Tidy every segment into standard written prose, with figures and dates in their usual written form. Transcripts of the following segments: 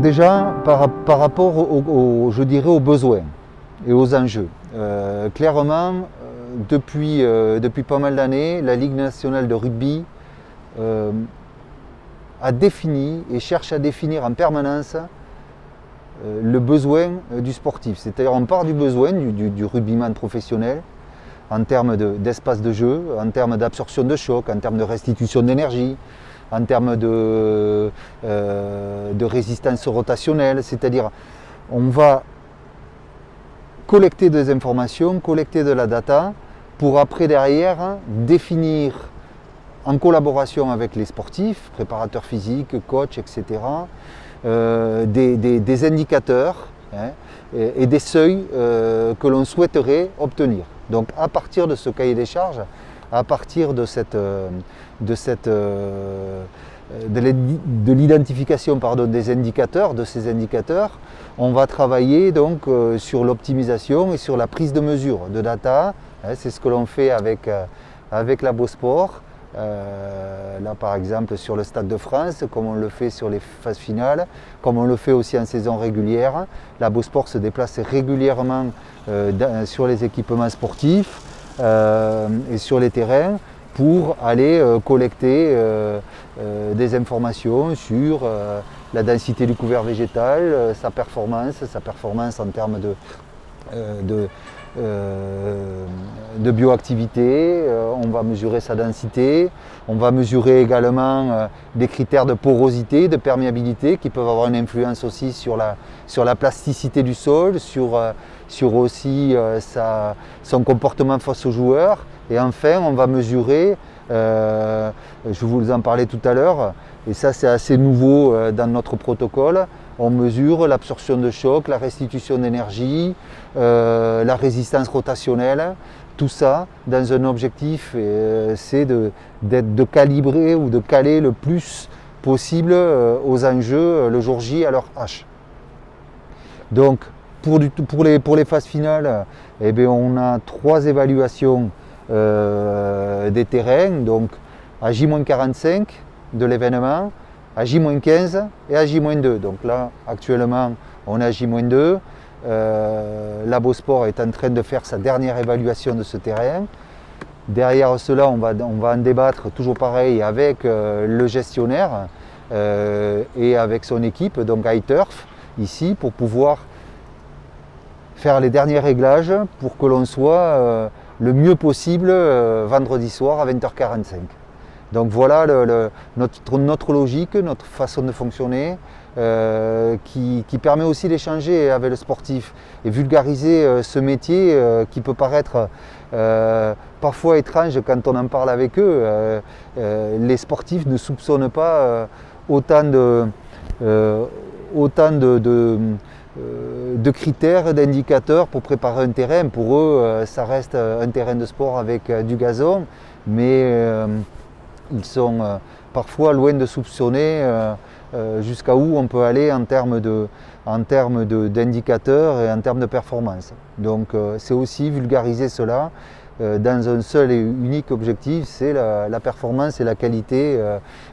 déjà, par rapport je dirais aux besoins et aux enjeux. Clairement, depuis pas mal d'années, la Ligue nationale de rugby a défini et cherche à définir en permanence le besoin du sportif. C'est-à-dire on part du besoin du rugbyman professionnel en termes d'espace de jeu, en termes d'absorption de choc, en termes de restitution d'énergie, en termes de résistance rotationnelle. C'est-à-dire on va collecter des informations, collecter de la data pour après derrière définir en collaboration avec les sportifs, préparateurs physiques, coachs, etc., des indicateurs et des seuils que l'on souhaiterait obtenir. Donc à partir de ce cahier des charges, à partir de l'identification des indicateurs, de ces indicateurs, on va travailler donc sur l'optimisation et sur la prise de mesure de data. C'est ce que l'on fait avec Labosport. Là par exemple sur le Stade de France, comme on le fait sur les phases finales, comme on le fait aussi en saison régulière. Labosport se déplace régulièrement sur les équipements sportifs et sur les terrains pour aller collecter des informations sur la densité du couvert végétal, sa performance en termes de bioactivité, on va mesurer sa densité, on va mesurer également des critères de porosité, de perméabilité qui peuvent avoir une influence aussi sur la plasticité du sol, sur aussi son comportement face aux joueurs. Et enfin, on va mesurer, je vous en parlais tout à l'heure, et ça c'est assez nouveau dans notre protocole, on mesure l'absorption de choc, la restitution d'énergie, la résistance rotationnelle, tout ça dans un objectif, c'est de calibrer ou de caler le plus possible aux enjeux le jour J à leur H. Donc pour les phases finales, eh bien, on a 3 évaluations des terrains, donc à J-45 de l'événement, à J-15 et à J-2. Donc là, actuellement, on est à J-2. Labosport est en train de faire sa dernière évaluation de ce terrain. Derrière cela, on va en débattre toujours pareil avec le gestionnaire et avec son équipe, donc iTurf, ici, pour pouvoir faire les derniers réglages pour que l'on soit le mieux possible vendredi soir à 20h45. Donc voilà notre logique, notre façon de fonctionner qui permet aussi d'échanger avec le sportif et vulgariser ce métier qui peut paraître parfois étrange quand on en parle avec eux. Les sportifs ne soupçonnent pas autant de critères, d'indicateurs pour préparer un terrain. Pour eux, ça reste un terrain de sport avec du gazon, mais ils sont parfois loin de soupçonner jusqu'à où on peut aller en termes d'indicateurs et en termes de performance. Donc c'est aussi vulgariser cela dans un seul et unique objectif, c'est la performance et la qualité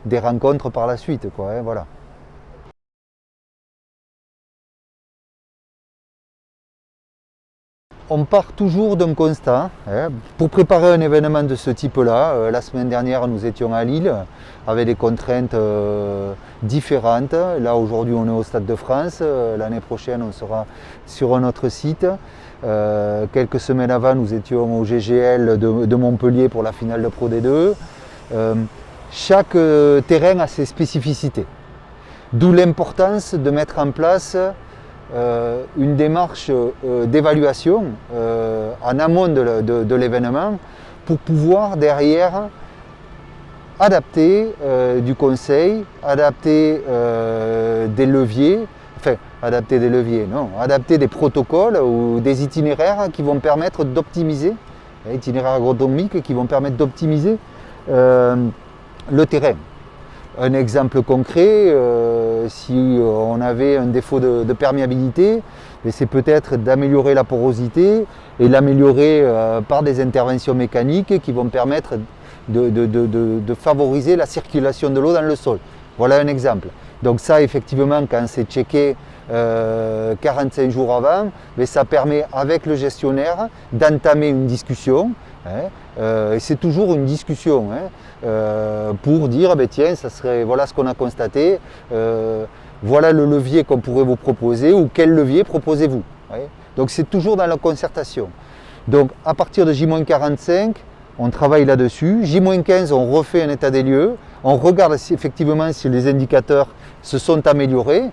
des rencontres par la suite, quoi, hein, voilà. On part toujours d'un constat. Pour préparer un événement de ce type-là, la semaine dernière nous étions à Lille avec des contraintes différentes. Là aujourd'hui on est au Stade de France, l'année prochaine on sera sur un autre site. Quelques semaines avant nous étions au GGL de Montpellier pour la finale de Pro D2. Chaque terrain a ses spécificités. D'où l'importance de mettre en place une démarche d'évaluation en amont de l'événement pour pouvoir derrière adapter du conseil, adapter des leviers, adapter des protocoles ou des itinéraires qui vont permettre d'optimiser, itinéraires agronomiques qui vont permettre d'optimiser le terrain. Un exemple concret, si on avait un défaut de perméabilité, c'est peut-être d'améliorer la porosité et l'améliorer par des interventions mécaniques qui vont permettre de favoriser la circulation de l'eau dans le sol. Voilà un exemple. Donc ça, effectivement, quand c'est checké 45 jours avant, mais ça permet avec le gestionnaire d'entamer une discussion. Et c'est toujours une discussion pour dire tiens, ça serait, voilà ce qu'on a constaté, voilà le levier qu'on pourrait vous proposer ou quel levier proposez-vous. Donc c'est toujours dans la concertation. Donc à partir de J-45, on travaille là-dessus. J-15, on refait un état des lieux. On regarde effectivement si les indicateurs se sont améliorés.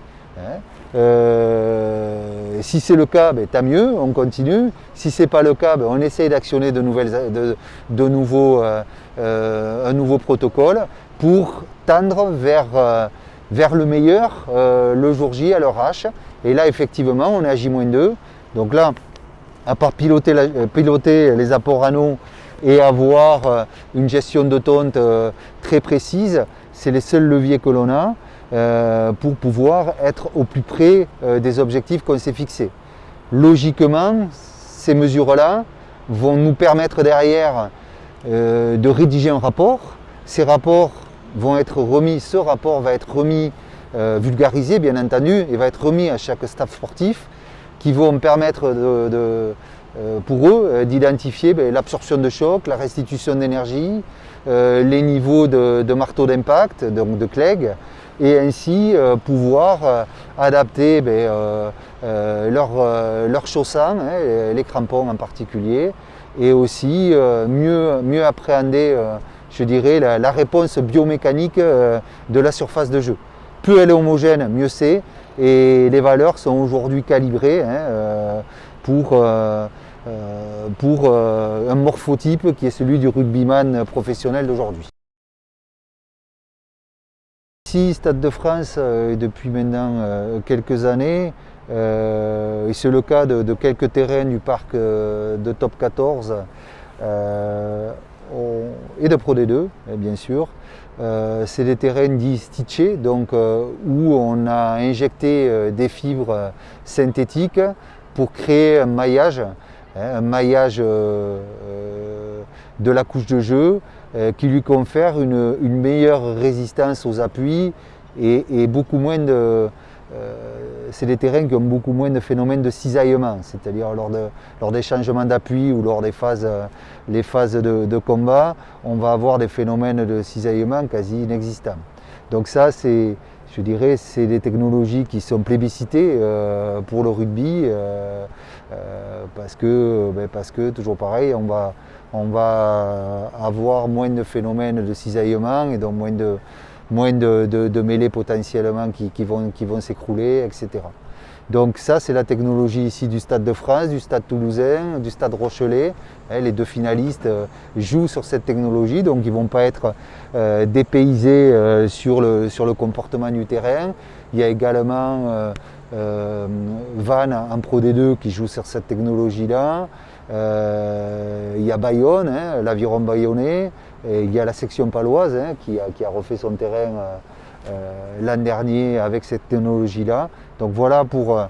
Si c'est le cas, tant mieux, on continue. Si ce n'est pas le cas, on essaye d'actionner un nouveau protocole pour tendre vers le meilleur le jour J à l'heure H. Et là, effectivement, on est à J-2. Donc là, à part piloter les apports anneaux et avoir une gestion de tonte très précise, c'est les seuls leviers que l'on a pour pouvoir être au plus près des objectifs qu'on s'est fixés. Logiquement, ces mesures-là vont nous permettre derrière de rédiger un rapport. Ces rapports vont être remis, ce rapport va être remis, vulgarisé bien entendu, et va être remis à chaque staff sportif qui vont permettre pour eux d'identifier l'absorption de choc, la restitution d'énergie, les niveaux de marteau d'impact, donc de Clegg, et ainsi pouvoir adapter leurs chaussants, les crampons en particulier, et aussi mieux appréhender, je dirais, la réponse biomécanique de la surface de jeu. Plus elle est homogène, mieux c'est, et les valeurs sont aujourd'hui calibrées pour un morphotype qui est celui du rugbyman professionnel d'aujourd'hui. Ici, Stade de France, depuis maintenant quelques années, et c'est le cas de quelques terrains du parc de Top 14 et de Pro D2, bien sûr. C'est des terrains dits stitchés, donc où on a injecté des fibres synthétiques pour créer un maillage de la couche de jeu qui lui confère une meilleure résistance aux appuis et beaucoup moins de... c'est des terrains qui ont beaucoup moins de phénomènes de cisaillement, c'est-à-dire lors des changements d'appui ou lors des phases de combat, on va avoir des phénomènes de cisaillement quasi inexistants. Donc ça, je dirais, c'est des technologies qui sont plébiscitées pour le rugby parce que toujours pareil, on va avoir moins de phénomènes de cisaillement et donc moins de mêlées potentiellement qui vont s'écrouler, etc. Donc ça, c'est la technologie ici du Stade de France, du Stade Toulousain, du Stade Rochelais. Les deux finalistes jouent sur cette technologie, donc ils ne vont pas être dépaysés sur le comportement du terrain. Il y a également Vannes en Pro D2 qui joue sur cette technologie-là. Il y a Bayonne, l'aviron bayonnais. Et il y a la section paloise qui a refait son terrain l'an dernier avec cette technologie-là. Donc voilà pour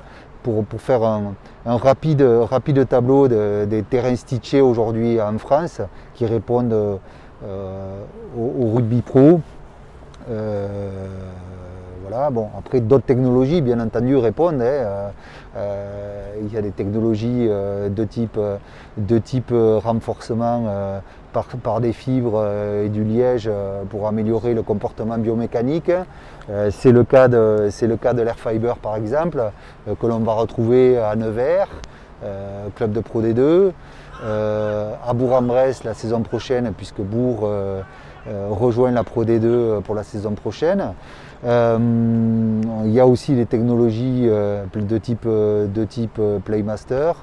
faire un rapide tableau des terrains stitchés aujourd'hui en France qui répondent au rugby pro. Voilà. Bon, après d'autres technologies bien entendu répondent. Il y a des technologies de type renforcement par des fibres et du liège pour améliorer le comportement biomécanique. C'est le cas de l'Air Fiber par exemple, que l'on va retrouver à Nevers, club de Pro D2, à Bourg-en-Bresse la saison prochaine, puisque Bourg rejoint la Pro D2 pour la saison prochaine. Il y a aussi des technologies de type Playmaster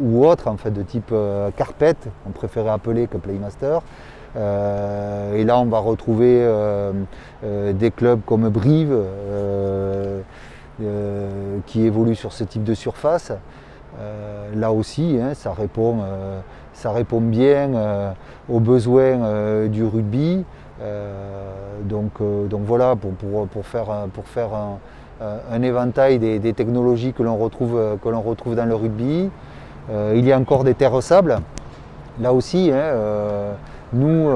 ou autres, en fait, de type Carpet, on préférait appeler que Playmaster. Et là, on va retrouver des clubs comme Brive qui évoluent sur ce type de surface. Là aussi, ça répond bien aux besoins du rugby. Donc voilà, pour faire un éventail des technologies que l'on retrouve dans le rugby. Il y a encore des terres sables. Là aussi, nous,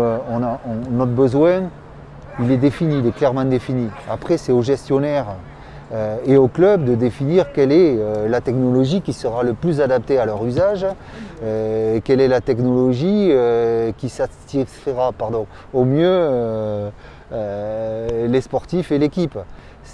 notre besoin, il est défini, il est clairement défini. Après, c'est aux gestionnaires et au club de définir quelle est la technologie qui sera le plus adaptée à leur usage, quelle est la technologie qui satisfera au mieux les sportifs et l'équipe.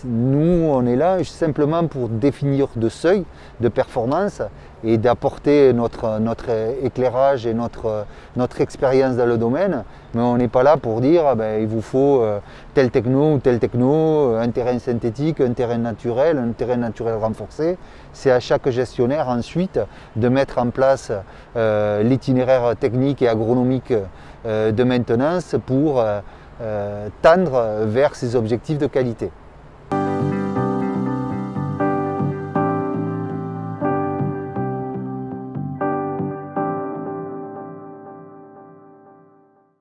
Nous, on est là simplement pour définir de seuils de performance et d'apporter notre éclairage et notre expérience dans le domaine. Mais on n'est pas là pour dire il vous faut telle techno ou telle techno, un terrain synthétique, un terrain naturel renforcé. C'est à chaque gestionnaire ensuite de mettre en place l'itinéraire technique et agronomique de maintenance pour tendre vers ces objectifs de qualité.